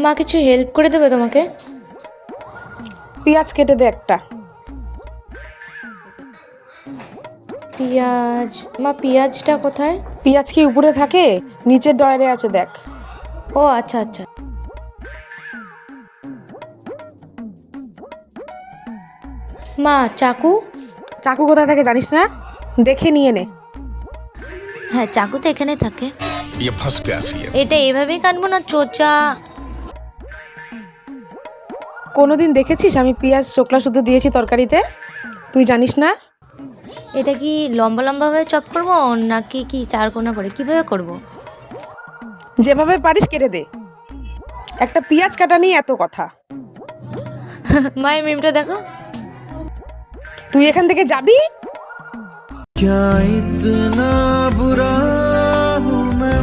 মা কিছু হেল্প করে দেবে তোমাকে? পেঁয়াজ কেটে দে একটা। পেঁয়াজ? মা পেঁয়াজটা কোথায়? পেঁয়াজ কি উপরে থাকে? নিচের ডয়ারে আছে দেখ। ও আচ্ছা আচ্ছা। মা চাকু? চাকু কোথায় থাকে জানিস না? দেখে নিয়ে নে। হ্যাঁ চাকু তো এখানেই থাকে। ये फंस गया सी है। এটা এভাবেই কাটবো না চোচা? কোনোদিন দেখেছিস আমি পেঁয়াজ চোকলা শুদ্ধ দিয়েছি তরকারিতে? তুই জানিস না? এটা কি লম্বা লম্বাভাবে চপ করবো নাকি কি চারকোনা করে কিভাবে করব? যেভাবে পারিস কেটে দে। একটা পেঁয়াজ কাটা নিয়ে এত কথা। মা এই মিমটা দেখো। তুই এখান থেকে যাবি? क्या इतना बुरा हूँ मैं